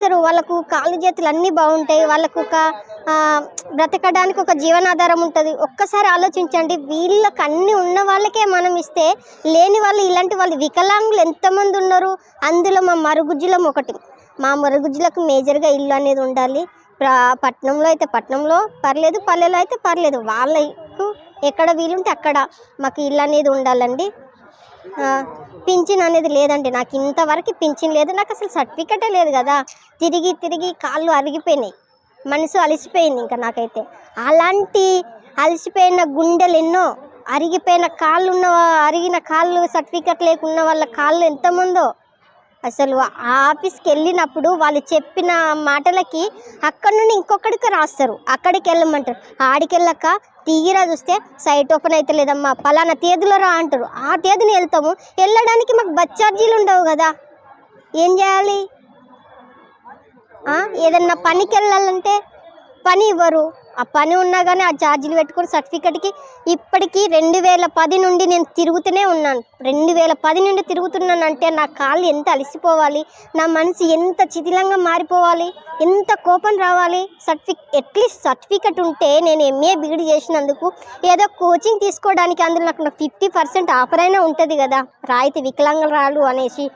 వాళ్ళకు కాళ్ళు చేతులు అన్నీ బాగుంటాయి. వాళ్ళకు ఒక బ్రతకడానికి ఒక జీవనాధారం ఉంటుంది. ఒక్కసారి ఆలోచించండి, వీళ్ళకి అన్నీ ఉన్న వాళ్ళకే మనం ఇస్తే లేని వాళ్ళు ఇలాంటి వాళ్ళు వికలాంగులు ఎంతమంది ఉన్నారు. అందులో మా మరుగుజ్జులం ఒకటి. మా మరుగుజ్జులకు మేజర్గా ఇల్లు అనేది ఉండాలి. పట్టణంలో అయితే పట్టణంలో పర్లేదు, పల్లెలో అయితే పర్లేదు, వాళ్ళకు ఎక్కడ వీలుంటే అక్కడ మాకు ఇల్లు అనేది ఉండాలండి. పింఛన్ అనేది లేదండి, నాకు ఇంతవరకు పింఛన్ లేదు. నాకు అసలు సర్టిఫికెటే లేదు కదా. తిరిగి తిరిగి కాళ్ళు అరిగిపోయినాయి, మనసు అలసిపోయింది. ఇంకా నాకైతే అలాంటి అలసిపోయిన గుండెలు ఎన్నో, అరిగిపోయిన కాళ్ళు అరిగిన కాళ్ళు సర్టిఫికెట్ లేకున్న వాళ్ళ కాళ్ళు ఎంతమందో. అసలు ఆ ఆఫీస్కి వెళ్ళినప్పుడు వాళ్ళు చెప్పిన మాటలకి అక్కడ నుండి ఇంకొకడికి రాస్తారు, అక్కడికి వెళ్ళమంటారు. ఆడికి వెళ్ళాక తీరా చూస్తే సైట్ ఓపెన్ అయితే లేదమ్మా, పలానా తేదీలో రా అంటారు. ఆ తేదీని వెళ్తాము, వెళ్ళడానికి మాకు బస్ ఛార్జీలు ఉండవు కదా. ఏం చేయాలి? ఏదన్నా పనికి వెళ్ళాలంటే పని ఇవ్వరు. ఆ పని ఉన్నా కానీ ఆ ఛార్జీలు పెట్టుకొని సర్టిఫికెట్కి ఇప్పటికీ 2010 నుండి నేను తిరుగుతూనే ఉన్నాను. 2010 నుండి తిరుగుతున్నానంటే నా కాళ్ళు ఎంత అలసిపోవాలి, నా మనసు ఎంత శిథిలంగా మారిపోవాలి, ఎంత కోపం రావాలి. అట్లీస్ట్ సర్టిఫికెట్ ఉంటే నేను ఎంఏ బీఈడి చేసినందుకు ఏదో కోచింగ్ తీసుకోవడానికి అందులో నాకు 50% ఆఫర్ అయినా ఉంటుంది కదా, రాయితీ వికలాంగురాలు అనేసి.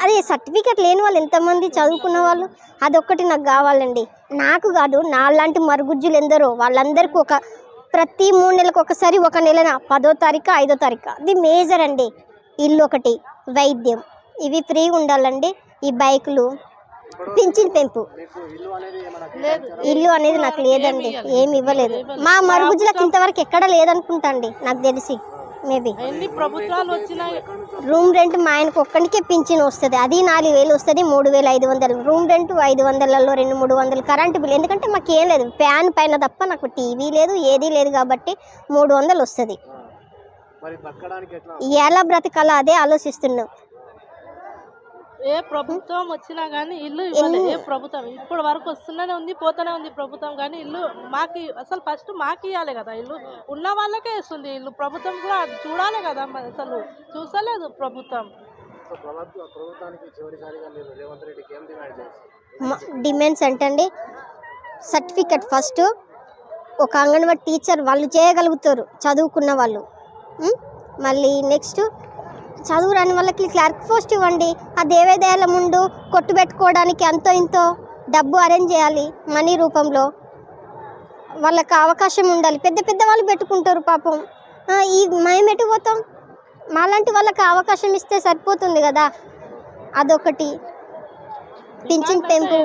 అది సర్టిఫికెట్ లేని వాళ్ళు ఎంతమంది చదువుకున్న వాళ్ళు, అదొక్కటి నాకు కావాలండి. నాకు కాదు, నాలాంటి మరుగుజ్జులు ఎందరో వాళ్ళందరికీ ప్రతి 3 నెలలకు ఒకసారి, ఒక నెలన 10వ తారీఖు 5వ తారీఖు అది మేజర్ అండి. ఇల్లు ఒకటి, వైద్యం, ఇవి ఫ్రీగా ఉండాలండి. ఈ బైకులు, పింఛన్ పెంపు. ఇల్లు అనేది నాకు లేదండి, ఏమి ఇవ్వలేదు. మా మరుగుజ్జులకు ఇంతవరకు ఎక్కడ లేదనుకుంటా అండి నాకు తెలిసి. మేబీ రూమ్ రెంట్ మా ఆయనకు ఒక్కడికే పింఛన్ వస్తుంది, అది 4000 వస్తుంది. 3500 రూమ్ రెంట్, 500లలో 200-300 కరెంటు బిల్. ఎందుకంటే మాకు ఏం లేదు, ఫ్యాన్ పైన తప్ప నాకు టీవీ లేదు, ఏదీ లేదు కాబట్టి 300 వస్తుంది. ఎలా బ్రతకాలా అదే ఆలోచిస్తున్నాం. ఏ ప్రభుత్వం వచ్చినా కానీ ఇల్లు ఇవ్వలేదు. ఏ ప్రభుత్వం ఇప్పుడు వరకు వస్తూనే ఉంది, పోతూనే ఉంది ప్రభుత్వం. కానీ ఇల్లు మాకు అసలు ఫస్ట్ మాకు ఇవ్వాలి కదా. ఇల్లు ఉన్న వాళ్ళకే ఇస్తుంది ఇల్లు. ప్రభుత్వం కూడా చూడాలి కదా, అసలు చూసలేదు ప్రభుత్వం. డిమాండ్స్ అంటే సర్టిఫికెట్ ఫస్ట్. ఒక అంగన్వాడీ టీచర్ వాళ్ళు చేయగలుగుతారు, చదువుకున్న వాళ్ళు. మళ్ళీ నెక్స్ట్ చదువు రాని వాళ్ళకి క్లర్క్ పోస్ట్ ఇవ్వండి. ఆ దేవాదాయాల ముందు కొట్టు పెట్టుకోవడానికి అంతో ఇంతో డబ్బు అరేంజ్ చేయాలి, మనీ రూపంలో. వాళ్ళకి అవకాశం ఉండాలి. పెద్ద పెద్ద వాళ్ళు పెట్టుకుంటారు పాపం. మేము ఎటుపోతాం? మాలాంటి వాళ్ళకి అవకాశం ఇస్తే సరిపోతుంది కదా. అదొకటి. పింఛన్ పెంపు.